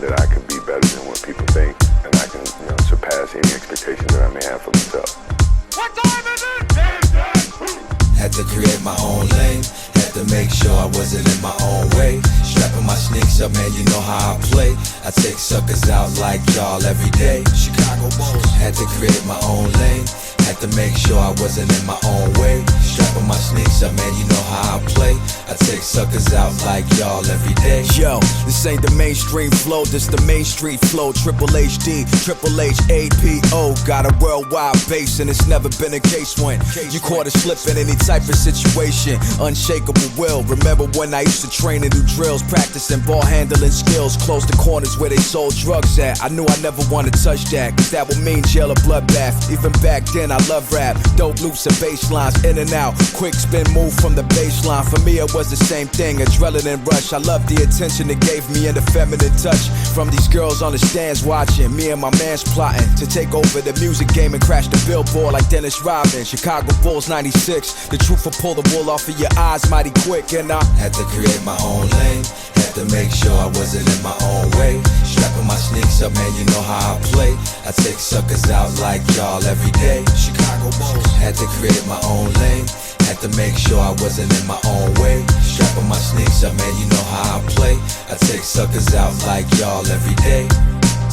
that I can be better than what people think, and I can, surpass any expectations that I may have for myself. What time is it? Had to create my own lane. Had to make sure I wasn't in my own way. Strapping my sneaks up, man, you know how I play. I take suckers out like y'all every day. Chicago Bulls. Had to create my own lane. Had to make sure I wasn't in my own way. Strapping my sneaks up, man, you know how I play. I take suckers out like y'all every day. Yo, this ain't the mainstream flow, this the Main Street flow. Triple HD, Triple H, APO. Got a worldwide base and it's never been a case when you caught a slip in any type of situation. Unshakable will. Remember when I used to train and do drills, practicing ball handling skills. Close the corners where they sold drugs at. I knew I never wanted to touch that, cause that would mean jail or bloodbath. Even back then I love rap, dope loops and bass lines, in and out, quick spin move from the baseline. For me it was the same thing, adrenaline rush. I love the attention it gave me and the feminine touch from these girls on the stands watching. Me and my mans plotting to take over the music game and crash the billboard like Dennis Rodman. Chicago Bulls 96, the truth will pull the wool off of your eyes mighty quick. And I had to create my own lane. Had to make sure I wasn't in my own way. Strapping my sneaks up, man, you know how I play. I take suckers out like y'all every day. Chicago Bulls. Had to create my own lane. Had to make sure I wasn't in my own way. Strapping my sneaks up, man, you know how I play. I take suckers out like y'all every day.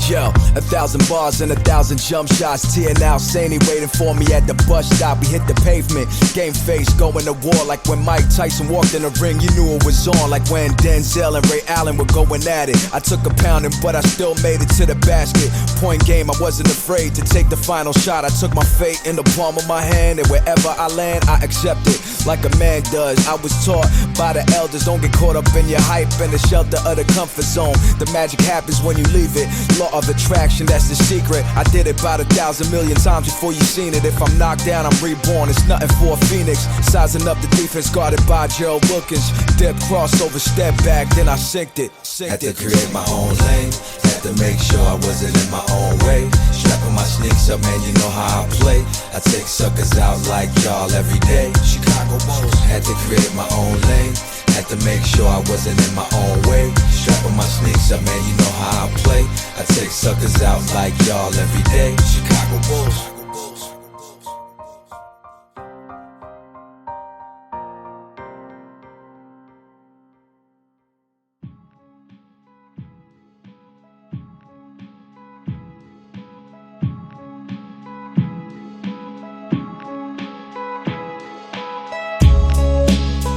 Yo, 1,000 bars and 1,000 jump shots. Tia now Saney waiting for me at the bus stop. We hit the pavement, game face, going to war. Like when Mike Tyson walked in the ring, you knew it was on. Like when Denzel and Ray Allen were going at it. I took a pounding, but I still made it to the basket. Point game, I wasn't afraid to take the final shot. I took my fate in the palm of my hand, and wherever I land, I accept it like a man does. I was taught by the elders, don't get caught up in your hype and the shelter of the comfort zone. The magic happens when you leave it. Law of attraction, that's the secret. I did it about 1,000 million times before you seen it. If I'm knocked down, I'm reborn. It's nothing for a phoenix. Sizing up the defense guarded by Gerald Wilkins. Dip, crossover, step back, then I synced it. Had to create my own lane. Had to make sure I wasn't in my own way. Strapping my sneaks up, man, you know how I play. I take suckers out like y'all every day. Chicago Bulls. Had to create my own lane. Had to make sure I wasn't in my own way. Strapping my sneaks up, man, you know how I play. I take suckers out like y'all every day. Chicago Bulls.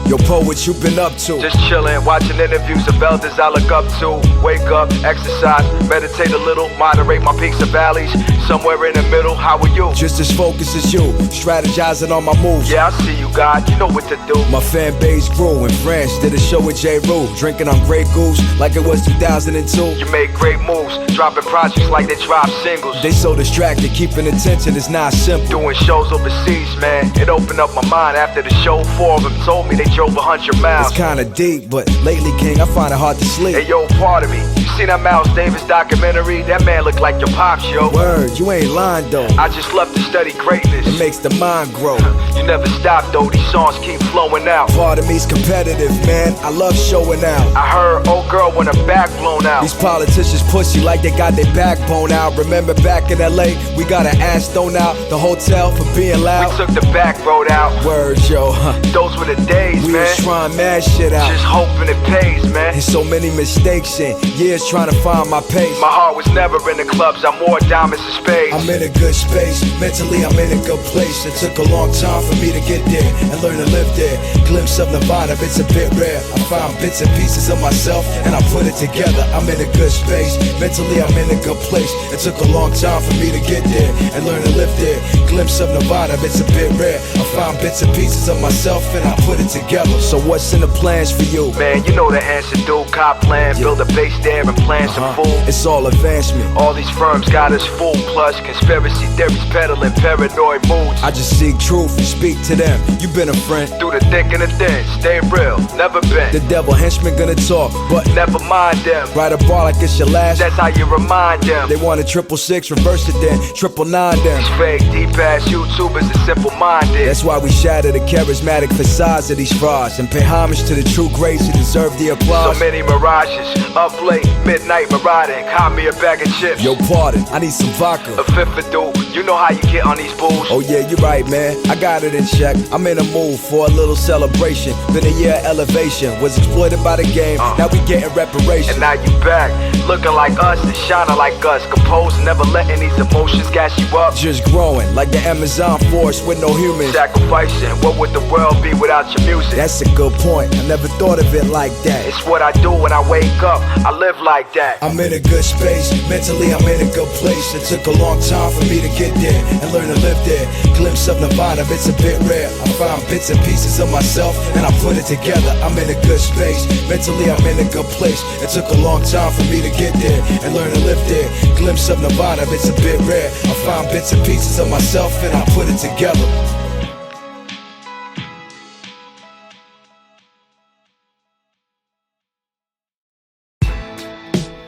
Yo, Poe, what you been up to? Just chillin', watching interviews of elders I look up to. Wake up, exercise, meditate a little, moderate my peaks and valleys. Somewhere in the middle, how are you? Just as focused as you, strategizing on my moves. Yeah, I see you, God, you know what to do. My fan base grew in France, did a show with J. Rue. Drinking on Grey Goose like it was 2002. You made great moves, dropping projects like they drop singles. They so distracted, keeping attention is not simple. Doing shows overseas, man, it opened up my mind. After the show, 4 of them told me they drove 100 miles. It's kinda deep, but lately, King, I find it hard to sleep. Hey yo, pardon me, you seen that Miles Davis documentary? That man look like your pops, yo. Word, you ain't lying though. I just love to study greatness. It makes the mind grow. You never stop though, these songs keep flowing out. Part of me's competitive, man, I love showing out. I heard old girl want her back blown out. These politicians pussy like they got their backbone out. Remember back in LA, we got an ass thrown out the hotel for being loud. We took the back road out. Word, yo, Those were the days, we man. was trying mad shit out. Just hoping it pays, man. There's so many mistakes and years trying to find my pace. My heart was never in the clubs, I'm more diamonds and spades. I'm in a good space, mentally I'm in a good place. It took a long time for me to get there and learn to live there. Glimpse of Nevada, it's a bit rare. I found bits and pieces of myself and I put it together. I'm in a good space, mentally I'm in a good place. It took a long time for me to get there and learn to live there. Glimpse of Nevada, it's a bit rare. I found bits and pieces of myself and I put it together. So what's in the plans for you? Man, you know the answer, dude. Cop plan, build a base there and plant some food. It's all advancement. All these firms got us fooled, plus conspiracy theories peddling paranoid moods. I just seek truth and speak to them. You been a friend through the thick and the thin, stay real, never been. The devil henchmen gonna talk, but never mind them. Ride a bar like it's your last. That's how you remind them. They want a 666, reverse it then 999 them. These fake deep-ass YouTubers are simple-minded. That's why we shatter the charismatic facades of these frauds and pay homage to the true greats who deserve the applause. So many mirages, up late, midnight marauding. Caught me a bag of chips. Yo, pardon, I need some vodka. A fifth of dude, you know how you get on these booze. Oh yeah, you're right, man. I got it in check. I'm in a mood for a little celebration. Been a year of elevation. Was exploited by the game. Now we getting reparations. And now you back, looking like us and shining like us. Composed, never letting these emotions gas you up. Just growing like the Amazon forest with no humans. Sacrificing, what would the world be without your music? That's a good point. I never thought of it like that. It's what I do when I wake up. I live like that. I'm in a good space. Mentally, I'm in a good place. It took a long time for me to get there and learn to live there. Glimpse of Nirvana, it's a bit rare. I found bits and pieces of myself and I put it together. I'm in a good space. Mentally, I'm in a good place. It took a long time for me to get there and learn to live there. Glimpse of Nirvana, it's a bit rare. I found bits and pieces of myself and I put it together.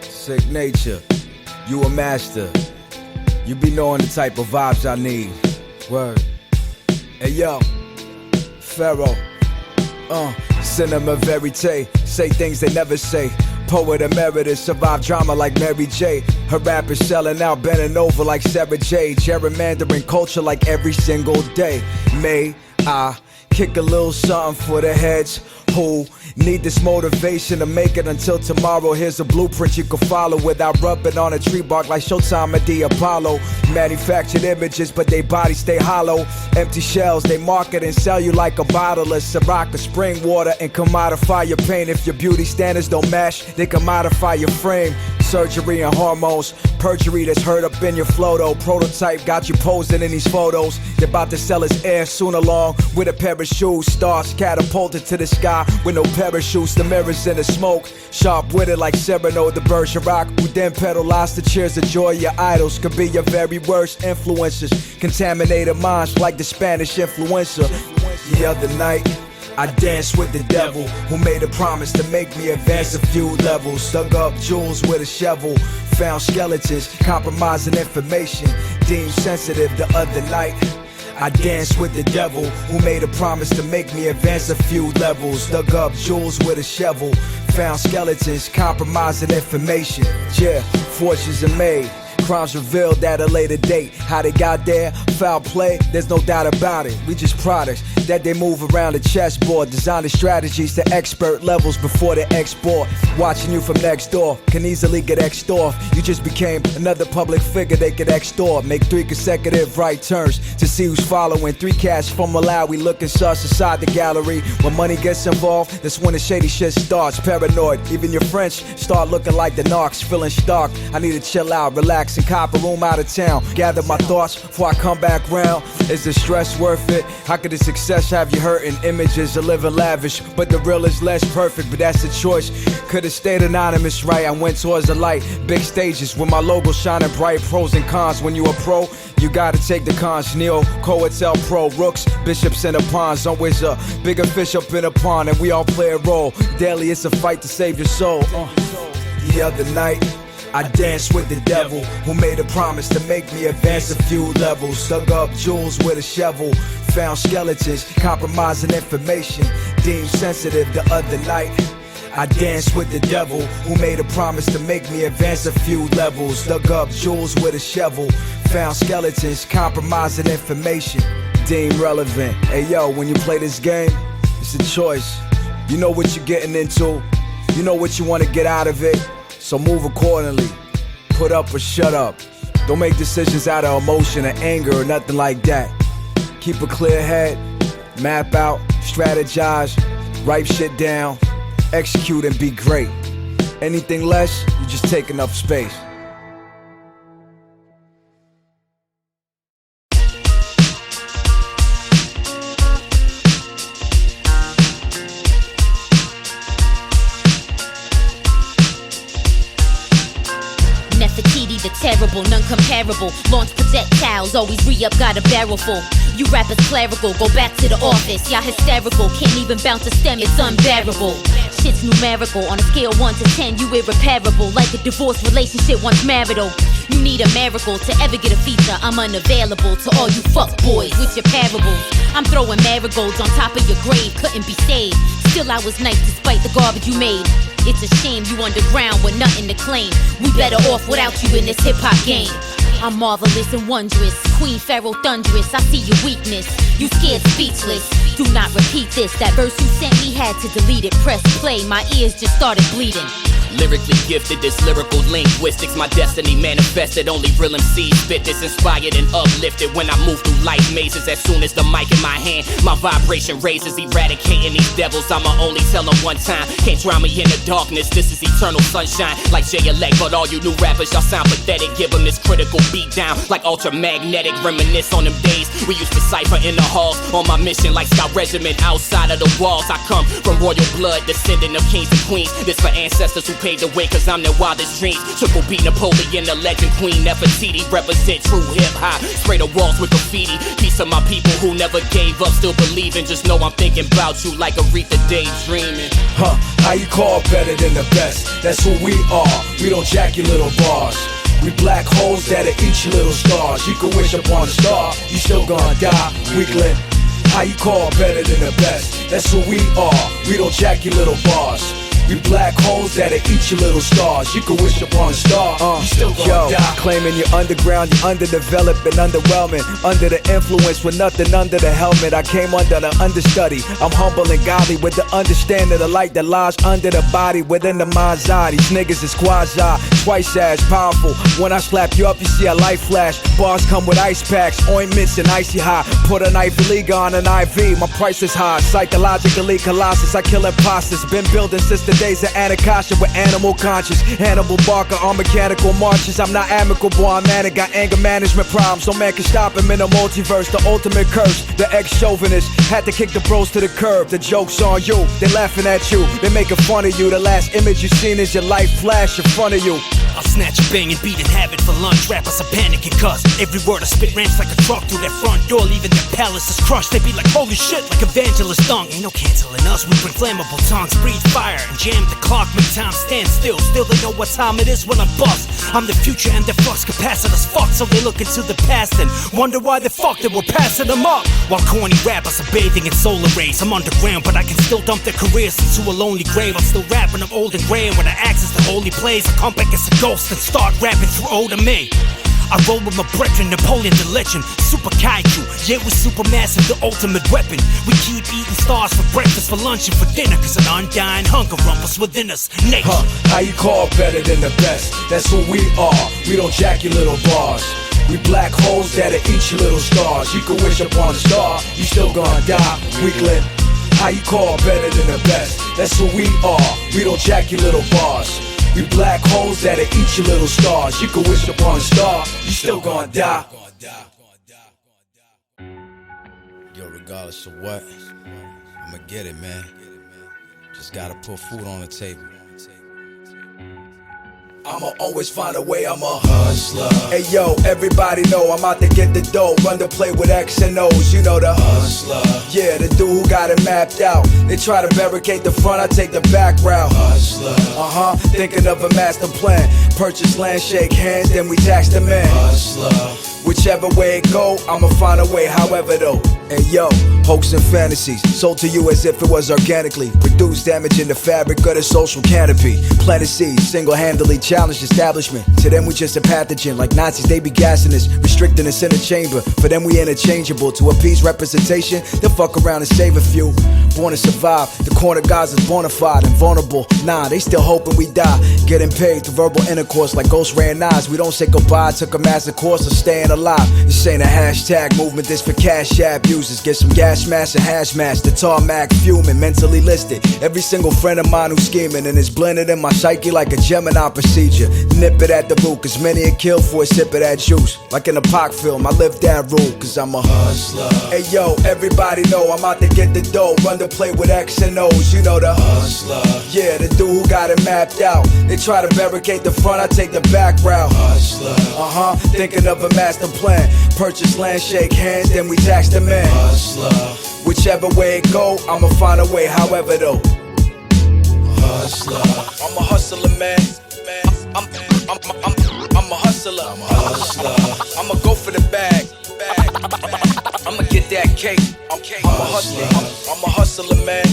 Sicknature, you a master. You be knowing the type of vibes I need. Word. Hey yo, Pharaoh. Cinema verite. Say things they never say. Poet emeritus, survive drama like Mary J. Her rap is selling out, bending over like Sarah J. Gerrymandering culture like every single day. May I kick a little something for the heads who need this motivation to make it until tomorrow. Here's a blueprint you can follow without rubbing on a tree bark like Showtime at the Apollo. Manufactured images, but they bodies stay hollow. Empty shells, they market and sell you like a bottle of Ciroc or spring water and commodify your pain. If your beauty standards don't match, they commodify your frame. Surgery and hormones, perjury that's heard up in your flow though. Prototype got you posing in these photos. They're about to sell his air soon along with a pair of shoes. Stars catapulted to the sky with no parachutes. The mirrors in the smoke, sharp-witted like Cyrano the Bergerac, who then pedalized the cheers of joy. Your idols could be your very worst influencers. Contaminated minds like the Spanish influencer. The other night I danced with the devil, who made a promise to make me advance a few levels. Dug up jewels with a shovel, found skeletons, compromising information. Deemed sensitive the other night. I danced with the devil, who made a promise to make me advance a few levels. Dug up jewels with a shovel, found skeletons, compromising information. Yeah, fortunes are made, crimes revealed at a later date. How they got there, foul play, there's no doubt about it. We just products that they move around the chessboard, designing strategies to expert levels before they export. Watching you from next door can easily get extort. You just became another public figure they could extort. Make 3 consecutive right turns to see who's following. 3 cats from Malawi looking sus inside the gallery. When money gets involved, that's when the shady shit starts. Paranoid, even your French start looking like the narcs. Feeling stark, I need to chill out, relax and cop a room out of town. Gather my thoughts before I come back round. Is the stress worth it? How could the success have you hurting? Images of living lavish, but the real is less perfect. But that's a choice. Could've stayed anonymous, right? I went towards the light. Big stages with my logo shining bright. Pros and cons. When you a pro, you gotta take the cons. Neo, Coetel Pro, rooks, bishops and the pawns. Always a bigger fish up in a pond, and we all play a role. Daily it's a fight to save your soul. The other night I danced with the devil, who made a promise to make me advance a few levels. Dug up jewels with a shovel, found skeletons, compromising information. Deemed sensitive the other night. I danced with the devil, who made a promise to make me advance a few levels. Dug up jewels with a shovel, found skeletons, compromising information. Deemed relevant. Hey yo, when you play this game, it's a choice. You know what you're getting into, you know what you want to get out of it. So move accordingly, put up or shut up. Don't make decisions out of emotion or anger or nothing like that. Keep a clear head, map out, strategize, write shit down, execute and be great. Anything less, you just taking up space. Nefertiti the terrible, none comparable. Launch projectiles, always re-up, got a barrel full. You rappers clerical, go back to the office. Y'all hysterical, can't even bounce a stem, it's unbearable. Shit's numerical, on a scale 1 to 10, you irreparable. Like a divorced relationship once marital. You need a miracle to ever get a feature. I'm unavailable to all you fuck boys with your parables. I'm throwing marigolds on top of your grave, couldn't be saved. Still I was nice despite the garbage you made. It's a shame you underground with nothing to claim. We better off without you in this hip-hop game. I'm marvelous and wondrous, Queen Pharaoh thunderous, I see your weakness. You scared speechless, do not repeat this. That verse you sent me had to delete it. Press play, my ears just started bleeding. Lyrically gifted, this lyrical linguistics, my destiny manifested. Only real MCs spit this, inspired and uplifted. When I move through life mazes, as soon as the mic in my hand, my vibration raises, eradicating these devils. I'ma only tell them one time, can't drown me in the darkness. This is eternal sunshine, like J-Elect. But all you new rappers, y'all sound pathetic. Give them this critical beat down, like ultramagnetic. Reminisce on them days we used to cypher in the halls. On my mission, like Scout Regiment, outside of the walls. I come from royal blood, descendant of kings and queens. This for ancestors who paved the way, cause I'm their wildest dreams. Triple B, Napoleon, the legend, Queen Nefertiti. Represent true hip-hop, spray the walls with graffiti. Peace of my people who never gave up, still believing. Just know I'm thinking about you like Aretha daydreaming. How you call better than the best? That's who we are, we don't jack your little bars. We black holes that'll eat your little stars. You can wish upon a star, you still gonna die, weakling. How you call better than the best? That's who we are, we don't jack your little bars. We black holes that'll eat your little stars. You can wish upon a star, you still gonna die. Claiming you're underground, you're underdeveloped and underwhelming. Under the influence with nothing under the helmet. I came under the understudy. I'm humble and godly with the understanding the light that lies under the body, within the mind's eye. These niggas is quasi, twice as powerful. When I slap you up, you see a light flash. Bars come with ice packs, ointments and icy high. Put an Ivy League on an IV, my price is high. Psychologically Colossus, I kill imposters. Been building since the days of Anacostia with animal conscious. Hannibal Barker on mechanical marches. I'm not amicable, I'm manic. Got anger management problems, no man can stop him in the multiverse. The ultimate curse, the ex-chauvinist. Had to kick the bros to the curb. The joke's on you, they laughing at you, they making fun of you. The last image you seen is your life flash in front of you. I'll snatch a bang and beat and have it for lunch. Rappers are panicking cause every word I spit ramps like a truck through that front door, leaving their palaces crushed. They be like, holy shit, like evangelist thong. Ain't no canceling us, we bring flammable tongues, breathe fire and jam the clock, make time stand still. Still they know what time it is when I bust. I'm the future and their flux capacitors fuck, so they look into the past and wonder why they fucked it, we're passing them up. While corny rappers are bathing in solar rays, I'm underground but I can still dump their careers into a lonely grave. I'm still rapping, I'm old and gray, and when I access the holy place, I come back as a ghost and start rapping through older me. I roll with my brethren, Napoleon Da Legend, super kaiju, yeah we supermassive, the ultimate weapon. We keep eating stars for breakfast, for lunch and for dinner, cause an undying hunger rumbles within us. Nature. How you call better than the best? That's who we are, we don't jack your little bars. We black holes that'll eat your little stars. You can wish upon a star, you still gonna die, weakling. How you call better than the best? That's who we are, we don't jack your little bars. We black holes that'll eat your little stars. You can wish upon a star, you still gonna die. Yo, regardless of what, I'ma get it, man. Just gotta put food on the table. I'ma always find a way, I'm a hustler. Hey yo, everybody know I'm out to get the dough. Run the play with X and O's, you know the hustler. Yeah, the dude who got it mapped out. They try to barricade the front, I take the back route. Hustler. Thinking of a master plan. Purchase land, shake hands, then we tax the man. Hustler. Whichever way it go, I'ma find a way, however though. Hey yo, hoax and fantasies, sold to you as if it was organically. Produce damage in the fabric of the social canopy. Planted seeds, single-handedly challenged establishment. To them we just a pathogen, like Nazis they be gassing us, restricting us in a chamber. For them we interchangeable, to appease representation, they'll fuck around and save a few. Born to survive, the corner guys is bona fide and vulnerable. Nah, they still hoping we die. Getting paid through verbal intercourse like Ghost Ray and Nas. We don't say goodbye, took a master course of staying alive. This ain't a hashtag movement, this for cash app users. Get some gas mask and hash mask, the tarmac fuming, mentally listed. Every single friend of mine who's scheming, and it's blended in my psyche like a Gemini procedure. Nip it at the root, cause many are killed for a sip of that juice. Like in a Pac film, I live that rule, cause I'm a hustler. Hey yo, everybody know I'm out to get the dough. Run the play with X and O's, you know the hustler. Yeah, the dude who got it mapped out. They try to barricade the front, I take the back route. Hustler. Thinking of a master plan. Purchase land, shake hands, then we tax the man. Hustler. Whichever way it go, I'ma find a way, however though. Hustler. I'm a hustler, man. I'm a hustler. I'm a hustler. I'ma go for the bag. I'ma get that cake. I'm a hustler. I'm a hustler, man.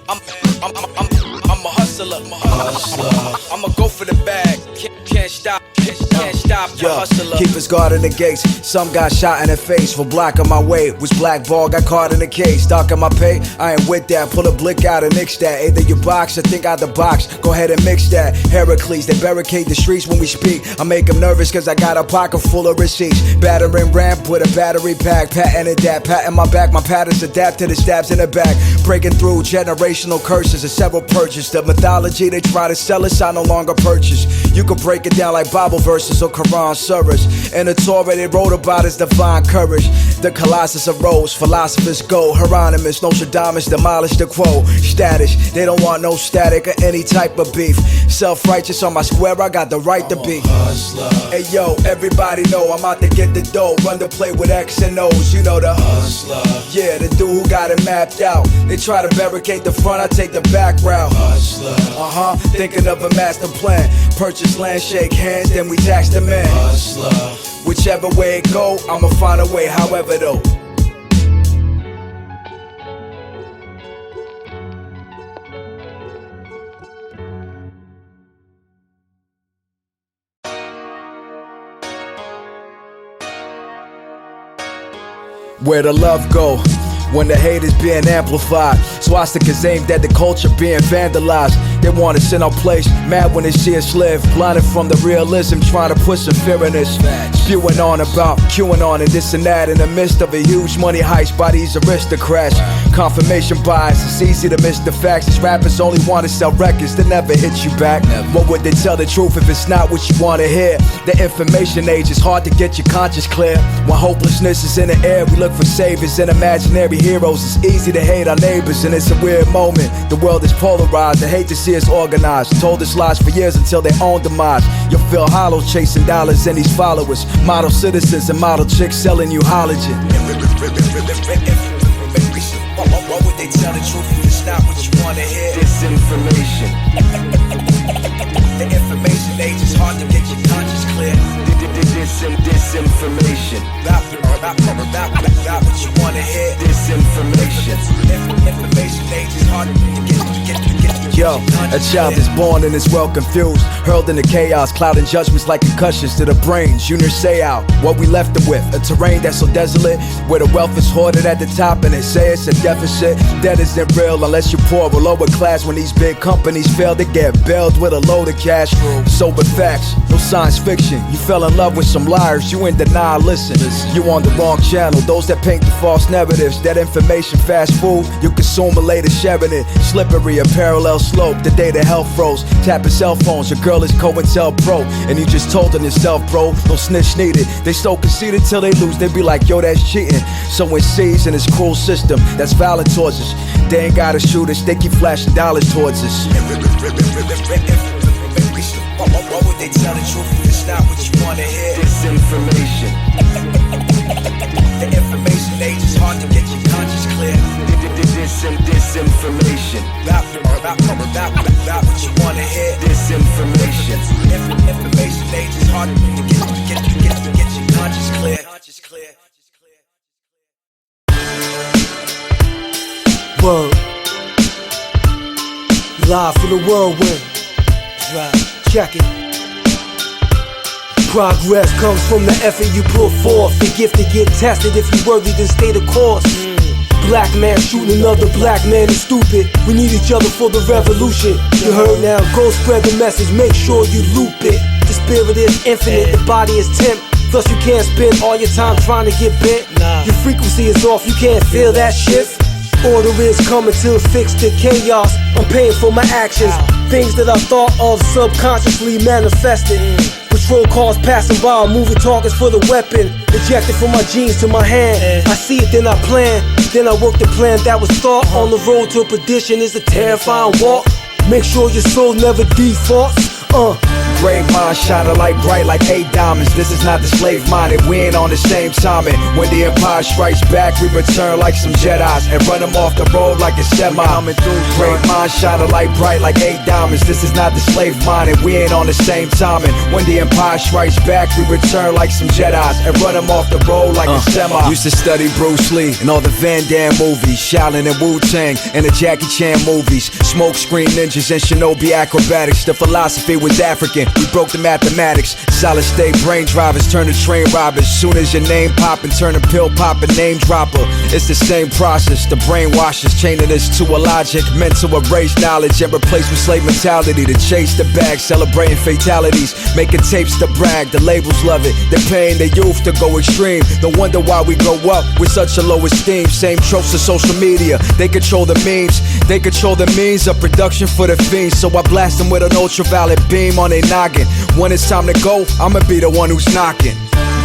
I'm I'm a hustler. I'ma go for the bag. Can't stop. The hustler. Keep his guard in the gates. Some got shot in the face for blocking my way. Was blackball, got caught in the case. Docking my pay, I ain't with that. Pull a blick out and nix that. Either you box or think out the box. Go ahead and mix that. Heracles, they barricade the streets when we speak. I make them nervous cause I got a pocket full of receipts. Battering ramp with a battery pack. Patented that, patting my back. My patterns adapt to the stabs in the back. Breaking through generational curses and several purges. The mythology they try to sell us, I no longer purchase. You can break it down like Bible verses or Quran surahs. In the Torah they wrote about his divine courage. The Colossus arose, philosophers go. Hieronymus, Nostradamus demolished the quo. Status, they don't want no static or any type of beef. Self-righteous on my square, I got the right to be. Hey yo, everybody know I'm out to get the dough. Run the play with X and O's, you know the hustler. Yeah, the dude who got it mapped out. They try to barricade the front, I take the back route. Hustler. Thinking of a master plan. Purchase land, shake hands, then we tax the man. Hustler. Whichever way it go, I'ma find a way, however though. Where the love go when the hate is being amplified? Swastikas aimed at the culture being vandalized. They want us in our place, mad when they see us live. Blinded from the realism, trying to put some fear in us. Spewing on about QAnon and this and that in the midst of a huge money heist by these aristocrats. Confirmation bias, it's easy to miss the facts. These rappers only want to sell records that never hit you back. What would they tell the truth if it's not what you want to hear? The information age is hard to get your conscience clear. When hopelessness is in the air, we look for saviors and imaginary heroes. It's easy to hate our neighbors and it's a weird moment. The world is polarized, I hate to see us organized. Told us lies for years until their own demise. You'll feel hollow chasing dollars and these followers. Model citizens and model chicks selling you halogen. Why would they tell the truth if it's not what you want to hear? Disinformation. The information age is hard to get your conscience clear. Disinformation. Not what you want to hear. Disinformation. Information age is hard to get. Yo, a child is born and is well confused, hurled into chaos, clouding judgments like concussions to the brains. Junior say out what we left them with, a terrain that's so desolate, where the wealth is hoarded at the top and they say it's a deficit. That isn't real unless you're poor or lower class. When these big companies fail to get bailed with a load of cash. Sober facts, no science fiction. You fell in love with some liars, you in denial, listen. You on the wrong channel, those that paint the false narratives. That information fast food, you consume a later sharing it. Slippery, a parallel slope, the day the health froze. Tapping cell phones, your girl is COINTELPRO. And you just told them yourself, bro, no snitch needed. They so conceited till they lose, they be like, yo, that's cheating. Sowing seeds in this cruel system that's violent towards us. They ain't gotta shoot us, they keep flashing dollars towards us. Why would they tell the truth if it's not what you wanna hear? Disinformation. The information age is hard to get your conscience clear. Disinformation. Not what you wanna hear. Disinformation. Information age is hard to get your conscience clear. Word. Live for the whirlwind. Check it. Progress comes from the effort you put forth. The gift to get tested. If you're worthy, then stay the course. Black man shooting another black man is stupid. We need each other for the revolution. You heard now, go spread the message, make sure you loop it. The spirit is infinite, the body is temp. Thus you can't spend all your time trying to get bent. Your frequency is off, you can't feel that shift. Order is coming to fix the chaos. I'm paying for my actions. Things that I thought of subconsciously manifested. Patrol cars passing by, moving targets for the weapon. Ejected from my jeans to my hand. I see it, then I plan. Then I work the plan that was thought. On the road to perdition is a terrifying walk. Make sure your soul never defaults. Great minds shine a light bright like 8 diamonds. This is not the slave minded, we ain't on the same timing. When the empire strikes back, we return like some Jedis and run them off the road like a semi. Great minds shine a light bright like 8 diamonds. This is not the slave minded, we ain't on the same timing. When the empire strikes back, we return like some Jedis and run them off the road like a semi. Used to study Bruce Lee and all the Van Damme movies, Shaolin and Wu-Tang and the Jackie Chan movies, smoke screen ninjas and shinobi acrobatics. The philosophy was African, we broke the mathematics. Solid state brain drivers turn to train robbers. Soon as your name pop and turn a pill pop a name dropper. It's the same process, the brainwashers chaining us to a logic meant to erase knowledge and replace with slave mentality. To chase the bag, celebrating fatalities, making tapes to brag. The labels love it, they're paying their youth to go extreme. No wonder why we grow up with such a low esteem. Same tropes of social media, they control the memes, they control the means of production for the fiends. So I blast them with an ultraviolet beam on their noggin. When it's time to go, I'ma be the one who's knocking.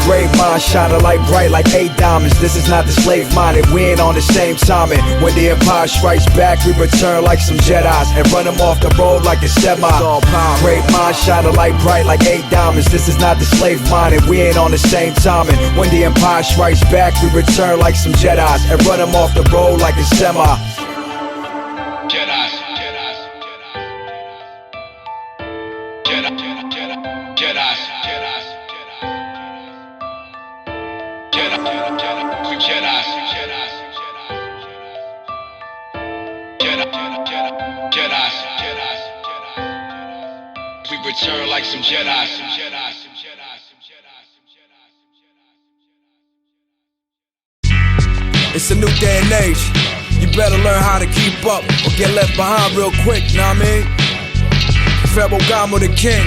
Great minds shine a light bright like 8 diamonds. This is not the slave minded, we ain't on the same timing. When the empire strikes back, we return like some Jedis and run them off the road like a semi. Great minds shine a light bright like 8 diamonds. This is not the slave minded, we ain't on the same timing. When the empire strikes back, we return like some Jedis and run them off the road like a semi. Jedi. We return like some Jedi. It's a new day and age. You better learn how to keep up or get left behind real quick, know what I mean? Pharaoh Gamo the king.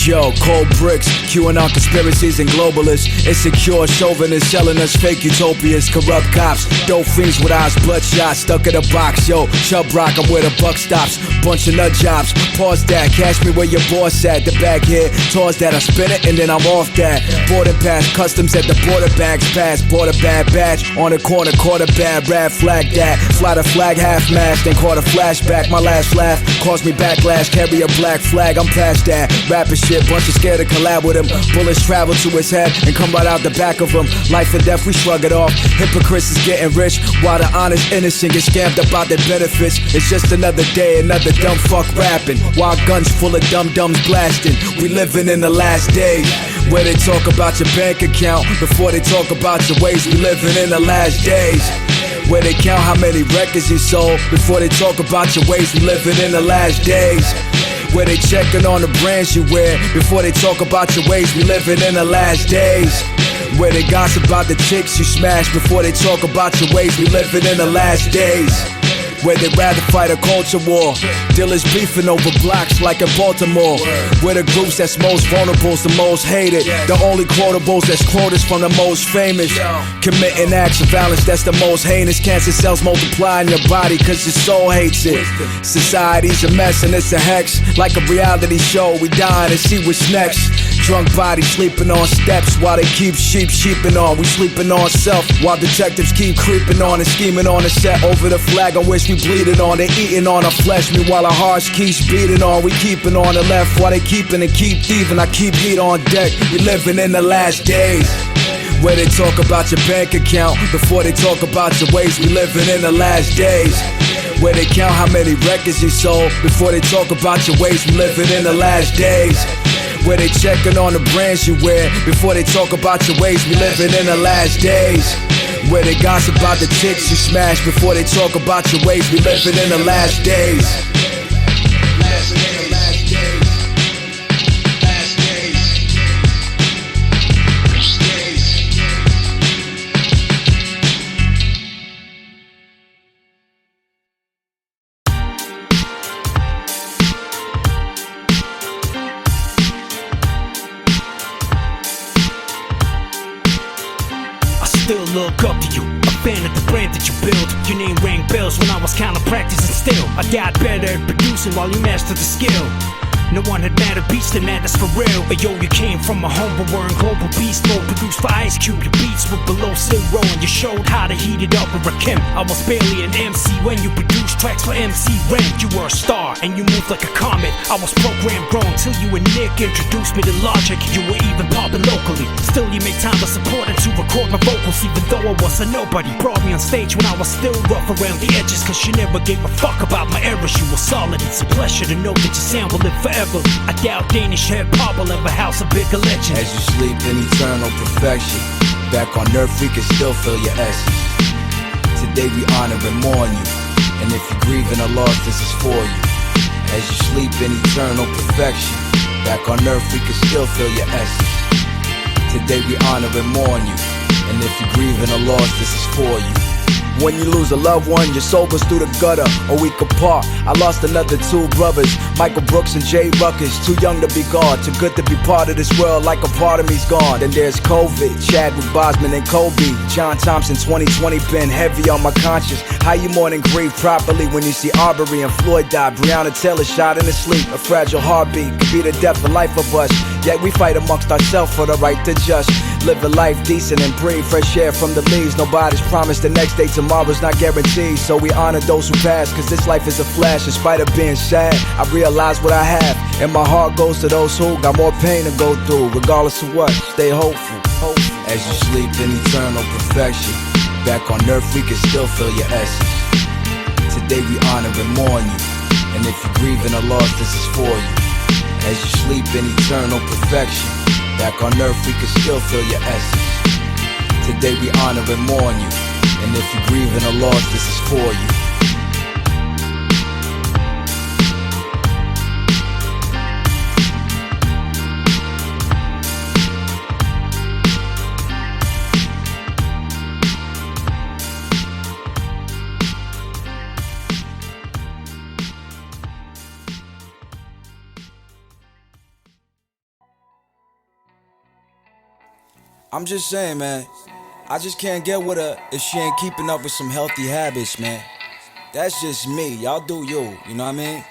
Yo, cold bricks, queuing on conspiracies and globalists. Insecure chauvinists selling us fake utopias. Corrupt cops, dope fiends with eyes bloodshot, stuck in a box. Yo, Chub Rock, I'm where the buck stops. Bunch of nut jobs, pause that. Cash me where your boss at. The back here, toss that. I spin it and then I'm off that. Boarding pass, customs at the border bags pass. Bought a bad batch, on the corner, caught a bad rap, flag that. Fly the flag half mast, then caught a flashback. My last laugh caused me backlash. Carry a black flag, I'm past that. Rapping shit, bunch of scared to collab with him. Bullets travel to his head and come right out the back of him. Life or death, we shrug it off. Hypocrites is getting rich, while the honest innocent get scammed about their benefits. It's just another day, another dumb fuck rapping. While guns full of dum-dums blasting. We living in the last days, where they talk about your bank account before they talk about your ways. We living in the last days, where they count how many records you sold before they talk about your ways. We living in the last days, where they checking on the brands you wear before they talk about your ways. We living in the last days, where they gossip about the chicks you smash before they talk about your ways. We living in the last days, where they'd rather fight a culture war. Dealers beefing over blocks like in Baltimore. We're the groups that's most vulnerable, the most hated. The only quotables that's quoted from the most famous. Committing acts of violence that's the most heinous. Cancer cells multiply in your body cause your soul hates it. Society's a mess and it's a hex. Like a reality show, we dying to see what's next. Drunk bodies sleeping on steps while they keep sheeping on. We sleeping on self while detectives keep creeping on and scheming on the set over the flag on which we bleeding on. They eating on our flesh, meanwhile our hearts keeps beating on. We keeping on the left while they keeping and keep thieving. I keep heat on deck. We living in the last days, where they talk about your bank account before they talk about your ways. We living in the last days, where they count how many records you sold before they talk about your ways. We living in the last days, where they checking on the brands you wear before they talk about your ways. We living in the last days, where they gossip about the chicks you smash before they talk about your ways. We living in the last days. Still look up to you, a fan of the brand that you build. Your name rang bells when I was kinda practicing still. I got better at producing while you mastered the skill. No one had madder beats than that, that's for real. But yo, you came from a humble world, global beast mode. Produced for Ice Cube, your beats were below zero. And you showed how to heat it up with Rakim. I was barely an MC when you produced tracks for MC Ren. You were a star and you moved like a comet. I was programmed wrong till you and Nick introduced me to Logic. You were even popping locally. Still you made time to support and to record my vocals, even though I was a nobody. Brought me on stage when I was still rough around the edges, cause you never gave a fuck about my errors. You were solid. It's a pleasure to know that your sound will live forever. I doubt Danish hip-hop will ever house a bigger legend. As you sleep in eternal perfection, back on earth we can still feel your essence. Today we honor and mourn you, and if you're grieving a loss, this is for you. As you sleep in eternal perfection, back on earth we can still feel your essence. Today we honor and mourn you, and if you're grieving a loss, this is for you. When you lose a loved one, your soul goes through the gutter. A week apart, I lost another two brothers, Michael Brooks and Jay Ruckus. Too young to be gone, too good to be part of this world, like a part of me's gone. Then there's COVID, Chadwick Boseman and Kobe. John Thompson 2020 been heavy on my conscience. How you mourn and grieve properly when you see Arbery and Floyd die, Breonna Taylor shot in his sleep. A fragile heartbeat could be the death of life of us, yet we fight amongst ourselves for the right to just live a life decent and breathe fresh air from the leaves. Nobody's promised the next day, tomorrow's not guaranteed. So we honor those who pass, cause this life is a flash. In spite of being sad, I realize what I have, and my heart goes to those who got more pain to go through. Regardless of what, stay hopeful. As you sleep in eternal perfection, back on earth we can still feel your essence. Today we honor and mourn you, and if you're grieving a loss, this is for you. As you sleep in eternal perfection, back on earth we can still feel your essence. Today we honor and mourn you, and if you're grieving a loss, this is for you. I'm just saying, man, I just can't get with her if she ain't keeping up with some healthy habits, man. That's just me. Y'all do you know what I mean?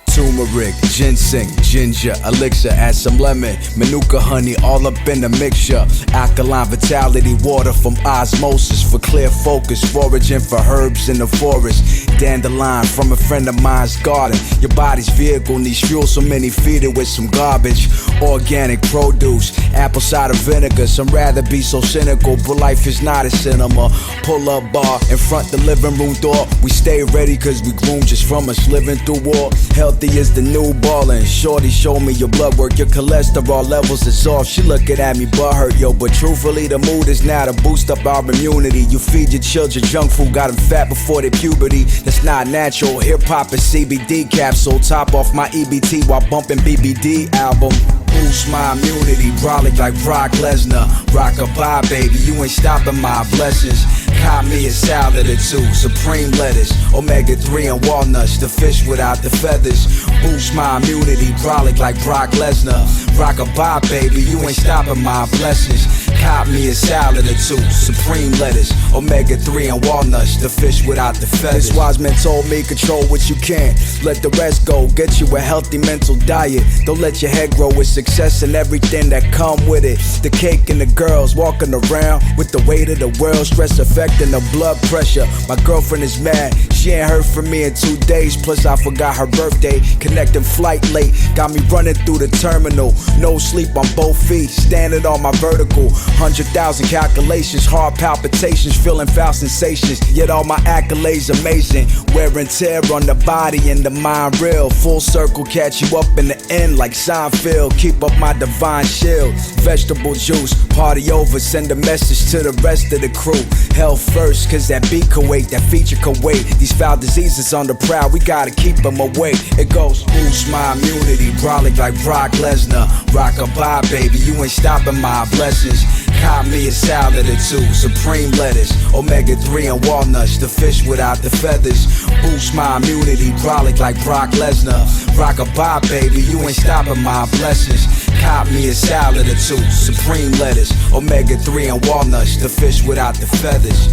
Turmeric, ginseng, ginger, elixir, add some lemon, manuka honey, all up in the mixture. Alkaline vitality, water from osmosis for clear focus, foraging for herbs in the forest. Dandelion from a friend of mine's garden. Your body's vehicle needs fuel, so many feed it with some garbage. Organic produce, apple cider vinegar. Some rather be so cynical, but life is not a cinema. Pull up bar in front the living room door. We stay ready cause we groomed just from us living through war. Healthy is the new ballin'. Shorty show me your blood work, your cholesterol levels is off. She looking at me butt hurt, yo, but truthfully the mood is now to boost up our immunity. You feed your children junk food, got them fat before their puberty. That's not natural. Hip-hop is CBD capsule. Top off my EBT while bumping BBD album. Boost my immunity, brolic like Brock Lesnar. Rock-a-bye, baby, you ain't stopping my blessings. Caught me a salad or two, supreme lettuce, omega-3 and walnuts, the fish without the feathers. Boost my immunity, brolic like Brock Lesnar. Rock-a-bye, baby, you ain't stopping my blessings. Caught me a salad or two, supreme lettuce, omega-3 and walnuts, the fish without the feathers. This wise man told me control what you can, let the rest go, get you a healthy mental diet. Don't let your head grow with success and everything that come with it. The cake and the girls walking around with the weight of the world, stress affecting the blood pressure. My girlfriend is mad, she ain't heard from me in 2 days, plus I forgot her birthday. Connecting flight late, got me running through the terminal. No sleep on both feet, standing on my vertical. 100,000 calculations, heart palpitations, feeling foul sensations. Yet all my accolades amazing. Wear and tear on the body and the mind real. Full circle, catch you up in the end like Seinfeld. Keep up my divine shield. Vegetable juice, party over, send a message to the rest of the crew. Health first, cause that beat can wait, that feature can wait. These foul diseases on the prowl, we gotta keep them away. It goes, boost my immunity, brolic like Brock Lesnar. Rock-a-bye, baby, you ain't stopping my blessings. Caught me a salad or two, supreme lettuce, omega-3 and walnuts, the fish without the feathers. Boost my immunity, brolic like Brock Lesnar. Rock-a-bye, baby, you ain't stopping my blessings. Caught me a salad or two, supreme lettuce, omega-3 and walnuts, the fish without the feathers.